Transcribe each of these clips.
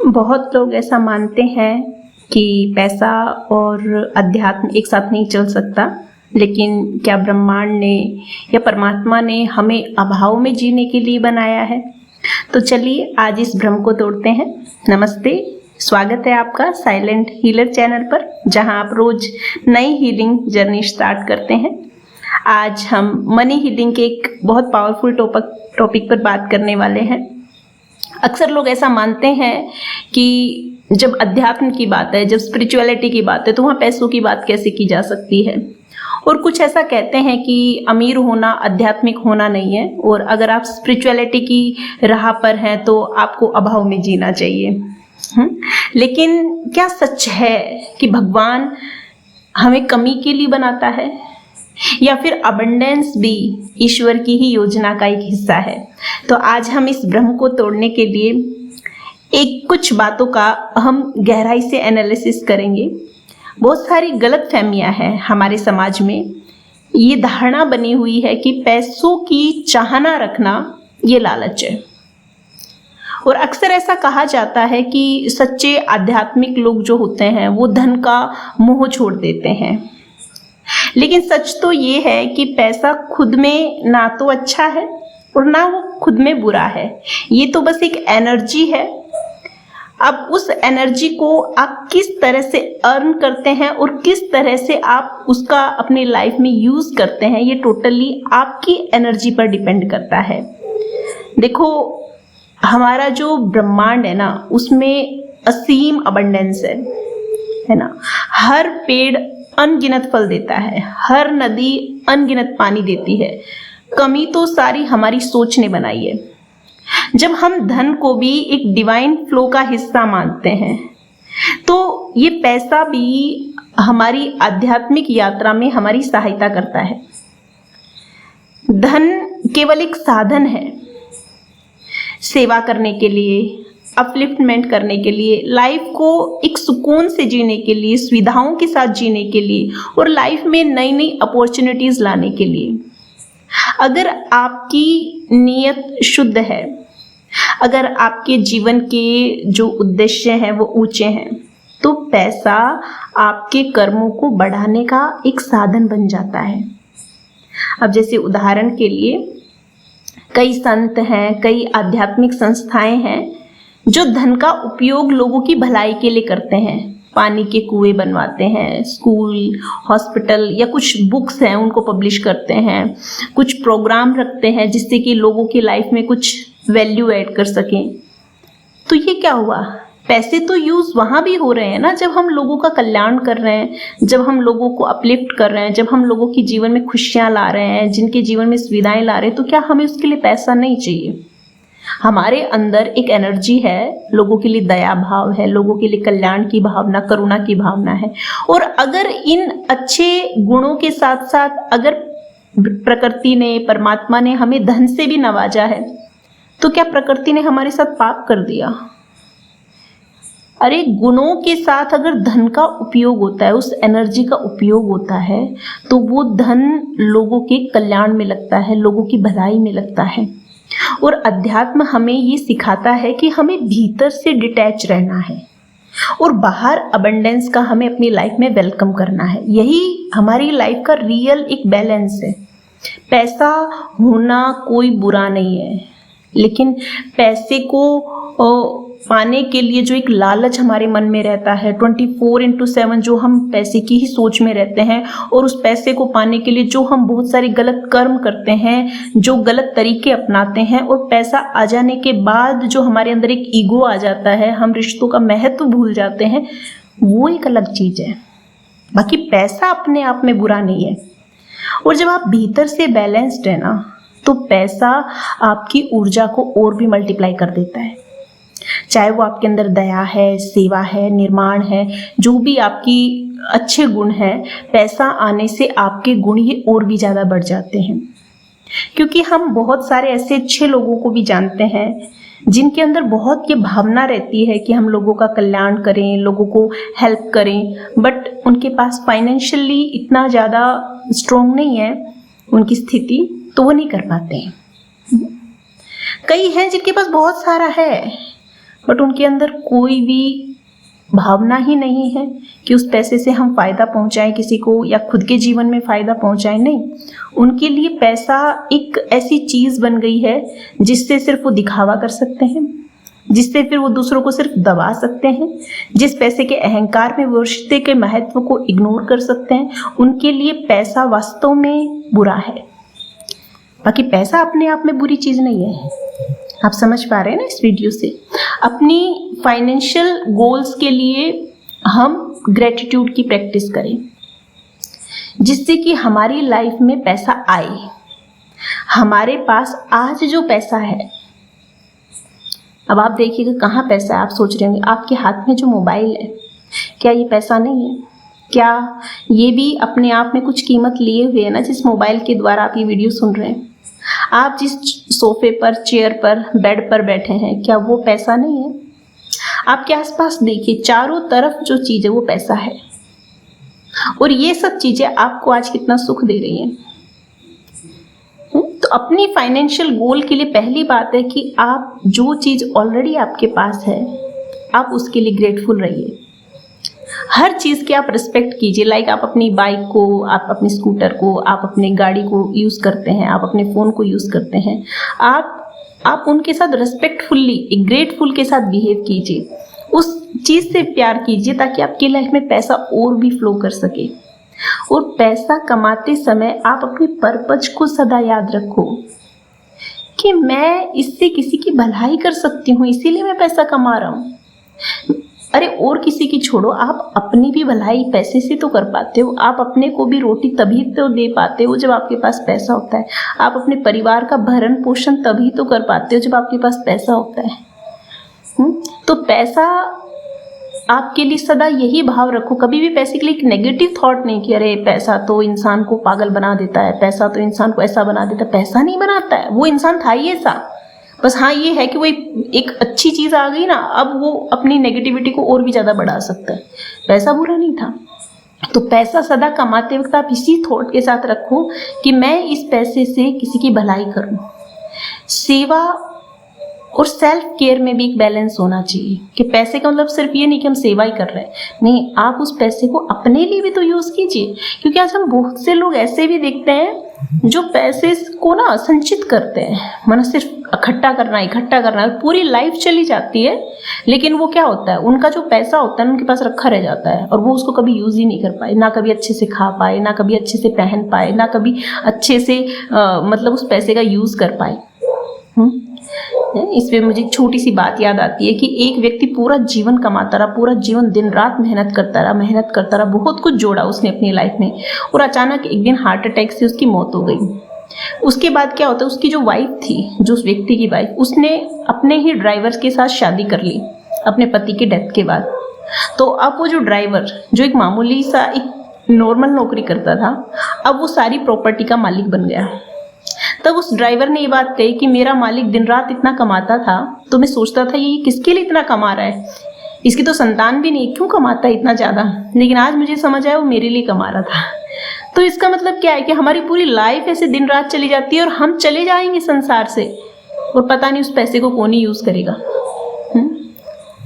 बहुत लोग ऐसा मानते हैं कि पैसा और अध्यात्म एक साथ नहीं चल सकता, लेकिन क्या ब्रह्मांड ने या परमात्मा ने हमें अभाव में जीने के लिए बनाया है? तो चलिए आज इस भ्रम को तोड़ते हैं। नमस्ते, स्वागत है आपका साइलेंट हीलर चैनल पर, जहां आप रोज नई हीलिंग जर्नी स्टार्ट करते हैं। आज हम मनी हीलिंग के एक बहुत पावरफुल टॉपिक पर बात करने वाले हैं। अक्सर लोग ऐसा मानते हैं कि जब अध्यात्म की बात है, जब स्पिरिचुअलिटी की बात है, तो वहाँ पैसों की बात कैसे की जा सकती है। और कुछ ऐसा कहते हैं कि अमीर होना आध्यात्मिक होना नहीं है, और अगर आप स्पिरिचुअलिटी की राह पर हैं तो आपको अभाव में जीना चाहिए। लेकिन क्या सच है कि भगवान हमें कमी के लिए बनाता है, या फिर अबंडेंस भी ईश्वर की ही योजना का एक हिस्सा है? तो आज हम इस भ्रम को तोड़ने के लिए कुछ बातों का हम गहराई से एनालिसिस करेंगे। बहुत सारी गलत फहमियां हैं हमारे समाज में। ये धारणा बनी हुई है कि पैसों की चाहना रखना ये लालच है, और अक्सर ऐसा कहा जाता है कि सच्चे आध्यात्मिक लोग जो होते हैं वो धन का मोह छोड़ देते हैं। लेकिन सच तो ये है कि पैसा खुद में ना तो अच्छा है और ना वो खुद में बुरा है। ये तो बस एक एनर्जी है। अब उस एनर्जी को आप किस तरह से अर्न करते हैं और किस तरह से आप उसका अपनी लाइफ में यूज करते हैं, ये टोटली आपकी एनर्जी पर डिपेंड करता है। देखो, हमारा जो ब्रह्मांड है ना, उसमें असीम अबंडेंस है ना। हर पेड़ अनगिनत फल देता है, हर नदी अनगिनत पानी देती है। कमी तो सारी हमारी सोच ने बनाई है। जब हम धन को भी एक डिवाइन फ्लो का हिस्सा मानते हैं, तो ये पैसा भी हमारी आध्यात्मिक यात्रा में हमारी सहायता करता है। धन केवल एक साधन है सेवा करने के लिए, अपलिफ्टमेंट करने के लिए, लाइफ को एक सुकून से जीने के लिए, सुविधाओं के साथ जीने के लिए, और लाइफ में नई नई अपॉर्चुनिटीज लाने के लिए। अगर आपकी नीयत शुद्ध है, अगर आपके जीवन के जो उद्देश्य हैं वो ऊंचे हैं, तो पैसा आपके कर्मों को बढ़ाने का एक साधन बन जाता है। अब जैसे उदाहरण के लिए, कई संत हैं, कई आध्यात्मिक संस्थाएं हैं जो धन का उपयोग लोगों की भलाई के लिए करते हैं। पानी के कुएं बनवाते हैं, स्कूल, हॉस्पिटल, या कुछ बुक्स हैं उनको पब्लिश करते हैं, कुछ प्रोग्राम रखते हैं जिससे कि लोगों की लाइफ में कुछ वैल्यू ऐड कर सकें। तो ये क्या हुआ? पैसे तो यूज वहां भी हो रहे हैं ना, जब हम लोगों का कल्याण कर रहे हैं, जब हम लोगों को अपलिफ्ट कर रहे हैं, जब हम लोगों के जीवन में खुशियां ला रहे हैं, जिनके जीवन में सुविधाएं ला रहे हैं। तो क्या हमें उसके लिए पैसा नहीं चाहिए? हमारे अंदर एक एनर्जी है, लोगों के लिए दया भाव है, लोगों के लिए कल्याण की भावना, करुणा की भावना है। और अगर इन अच्छे गुणों के साथ साथ अगर प्रकृति ने, परमात्मा ने हमें धन से भी नवाजा है, तो क्या प्रकृति ने हमारे साथ पाप कर दिया? अरे, गुणों के साथ अगर धन का उपयोग होता है, उस एनर्जी का उपयोग होता है, तो वो धन लोगों के कल्याण में लगता है, लोगों की भलाई में लगता है। और अध्यात्म हमें ये सिखाता है कि हमें भीतर से डिटैच रहना है और बाहर अबंडेंस का हमें अपनी लाइफ में वेलकम करना है। यही हमारी लाइफ का रियल एक बैलेंस है। पैसा होना कोई बुरा नहीं है, लेकिन पैसे को पाने के लिए जो एक लालच हमारे मन में रहता है, 24/7 जो हम पैसे की ही सोच में रहते हैं, और उस पैसे को पाने के लिए जो हम बहुत सारे गलत कर्म करते हैं, जो गलत तरीके अपनाते हैं, और पैसा आ जाने के बाद जो हमारे अंदर एक ईगो आ जाता है, हम रिश्तों का महत्व भूल जाते हैं, वो एक अलग चीज है। बाकी पैसा अपने आप में बुरा नहीं है। और जब आप भीतर से बैलेंस्ड है ना, तो पैसा आपकी ऊर्जा को और भी मल्टीप्लाई कर देता है। चाहे वो आपके अंदर दया है, सेवा है, निर्माण है, जो भी आपकी अच्छे गुण हैं, पैसा आने से आपके गुण ये और भी ज़्यादा बढ़ जाते हैं। क्योंकि हम बहुत सारे ऐसे अच्छे लोगों को भी जानते हैं जिनके अंदर बहुत ये भावना रहती है कि हम लोगों का कल्याण करें, लोगों को हेल्प करें, बट उनके पास फाइनेंशियली इतना ज़्यादा स्ट्रॉन्ग नहीं है उनकी स्थिति, तो वो नहीं कर पाते हैं। कई हैं जिनके पास बहुत सारा है, बट उनके अंदर कोई भी भावना ही नहीं है कि उस पैसे से हम फ़ायदा पहुंचाएं किसी को या खुद के जीवन में फ़ायदा पहुंचाएं। नहीं, उनके लिए पैसा एक ऐसी चीज़ बन गई है जिससे सिर्फ वो दिखावा कर सकते हैं, जिससे फिर वो दूसरों को सिर्फ दबा सकते हैं, जिस पैसे के अहंकार में वो रिश्ते के महत्व को इग्नोर कर सकते हैं। उनके लिए पैसा वास्तव में बुरा है। बाकी पैसा अपने आप में बुरी चीज़ नहीं है, आप समझ पा रहे हैं ना इस वीडियो से। अपनी फाइनेंशियल गोल्स के लिए हम ग्रेटिट्यूड की प्रैक्टिस करें, जिससे कि हमारी लाइफ में पैसा आए। हमारे पास आज जो पैसा है, अब आप देखिएगा कहाँ पैसा है। आप सोच रहे होंगे आपके हाथ में जो मोबाइल है, क्या ये पैसा नहीं है? क्या ये भी अपने आप में कुछ कीमत लिए हुए है ना, जिस मोबाइल के द्वारा आप ये वीडियो सुन रहे हैं? आप जिस सोफे पर, चेयर पर, बेड पर बैठे हैं, क्या वो पैसा नहीं है? आपके आसपास देखिए, चारों तरफ जो चीज़ है वो पैसा है। और ये सब चीज़ें आपको आज कितना सुख दे रही हैं। तो अपनी फाइनेंशियल गोल के लिए पहली बात है कि आप जो चीज़ ऑलरेडी आपके पास है, आप उसके लिए ग्रेटफुल रहिए। हर चीज़ की आप रिस्पेक्ट कीजिए। लाइक आप अपनी बाइक को, आप अपनी स्कूटर को, आप अपनी गाड़ी को यूज़ करते हैं, आप अपने फ़ोन को यूज़ करते हैं, आप उनके साथ रिस्पेक्टफुल्ली, एक ग्रेटफुल के साथ बिहेव कीजिए। उस चीज़ से प्यार कीजिए ताकि आपकी लाइफ में पैसा और भी फ्लो कर सके। और पैसा कमाते समय आप अपने पर्पज को सदा याद रखो कि मैं इससे किसी की भलाई कर सकती हूँ, इसीलिए मैं पैसा कमा रहा हूँ। अरे और किसी की छोड़ो, आप अपनी भी भलाई पैसे से तो कर पाते हो। आप अपने को भी रोटी तभी तो दे पाते हो जब आपके पास पैसा होता है। आप अपने परिवार का भरण पोषण तभी तो कर पाते हो जब आपके पास पैसा होता है। तो पैसा आपके लिए सदा यही भाव रखो, कभी भी पैसे के लिए एक नेगेटिव थॉट नहीं कि अरे पैसा तो इंसान को पागल बना देता है, पैसा तो इंसान को ऐसा बना देता है। पैसा नहीं बनाता है, वो इंसान था ही ऐसा। बस हाँ ये है कि वो एक अच्छी चीज़ आ गई ना, अब वो अपनी नेगेटिविटी को और भी ज़्यादा बढ़ा सकता है। पैसा बुरा नहीं था। तो पैसा सदा कमाते वक्त आप इसी थॉट के साथ रखो कि मैं इस पैसे से किसी की भलाई करूं। सेवा और सेल्फ केयर में भी एक बैलेंस होना चाहिए कि पैसे का मतलब सिर्फ ये नहीं कि हम सेवा ही कर रहे हैं, नहीं, आप उस पैसे को अपने लिए भी तो यूज़ कीजिए। क्योंकि आज हम बहुत से लोग ऐसे भी देखते हैं जो पैसे को ना संचित करते हैं, मतलब सिर्फ इकट्ठा करना, पूरी लाइफ चली जाती है, लेकिन वो क्या होता है, उनका जो पैसा होता है उनके पास रखा रह जाता है और वो उसको कभी यूज़ ही नहीं कर पाए, ना कभी अच्छे से खा पाए, ना कभी अच्छे से पहन पाए, ना कभी अच्छे से मतलब उस पैसे का यूज़ कर पाए। इसमें मुझे एक छोटी सी बात याद आती है कि एक व्यक्ति पूरा जीवन कमाता रहा, पूरा जीवन दिन रात मेहनत करता रहा, बहुत कुछ जोड़ा उसने अपनी लाइफ में, और अचानक एक दिन हार्ट अटैक से उसकी मौत हो गई। उसके बाद क्या होता है, उसकी जो वाइफ थी, जो उस व्यक्ति की वाइफ, उसने अपने ही ड्राइवर के साथ शादी कर ली अपने पति के डेथ के बाद। तो अब वो जो ड्राइवर, जो एक मामूली सा एक नॉर्मल नौकरी करता था, अब वो सारी प्रॉपर्टी का मालिक बन गया। तब उस ड्राइवर ने ये बात कही कि मेरा मालिक दिन रात इतना कमाता था, तो मैं सोचता था ये किसके लिए इतना कमा रहा है, इसकी तो संतान भी नहीं, क्यों कमाता है इतना ज़्यादा, लेकिन आज मुझे समझ आया वो मेरे लिए कमा रहा था। तो इसका मतलब क्या है कि हमारी पूरी लाइफ ऐसे दिन रात चली जाती है और हम चले जाएंगे संसार से, और पता नहीं उस पैसे को कौन ही यूज़ करेगा,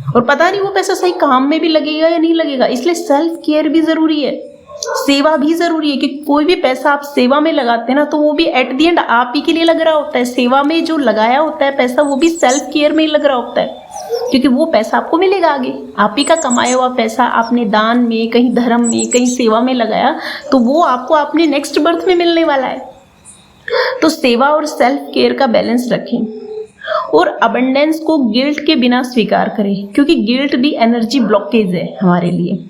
और पता नहीं वो पैसा सही काम में भी लगेगा या नहीं लगेगा। इसलिए सेल्फ केयर भी ज़रूरी है, सेवा भी ज़रूरी है कि कोई भी पैसा आप सेवा में लगाते हैं ना, तो वो भी एट दी एंड आप ही के लिए लग रहा होता है। सेवा में जो लगाया होता है पैसा, वो भी सेल्फ केयर में ही लग रहा होता है, क्योंकि वो पैसा आपको मिलेगा आगे। आप ही का कमाया हुआ पैसा आपने दान में, कहीं धर्म में, कहीं सेवा में लगाया, तो वो आपको अपने नेक्स्ट बर्थ में मिलने वाला है। तो सेवा और सेल्फ केयर का बैलेंस रखें और अबंडेंस को गिल्ट के बिना स्वीकार करें, क्योंकि गिल्ट भी एनर्जी ब्लॉकेज है हमारे लिए।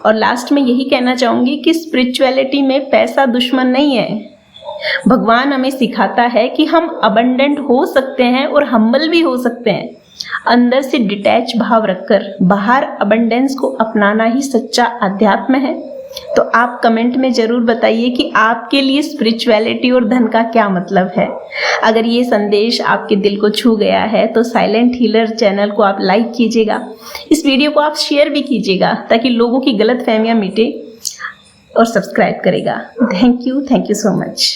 और लास्ट में यही कहना चाहूँगी कि स्पिरिचुअलिटी में पैसा दुश्मन नहीं है। भगवान हमें सिखाता है कि हम अबंडेंट हो सकते हैं और हम्बल भी हो सकते हैं। अंदर से डिटैच भाव रखकर बाहर अबंडेंस को अपनाना ही सच्चा अध्यात्म है। तो आप कमेंट में ज़रूर बताइए कि आपके लिए स्पिरिचुअलिटी और धन का क्या मतलब है। अगर ये संदेश आपके दिल को छू गया है तो साइलेंट हीलर चैनल को आप लाइक कीजिएगा, इस वीडियो को आप शेयर भी कीजिएगा ताकि लोगों की गलतफहमियां मिटे, और सब्सक्राइब करेगा। Thank you so much.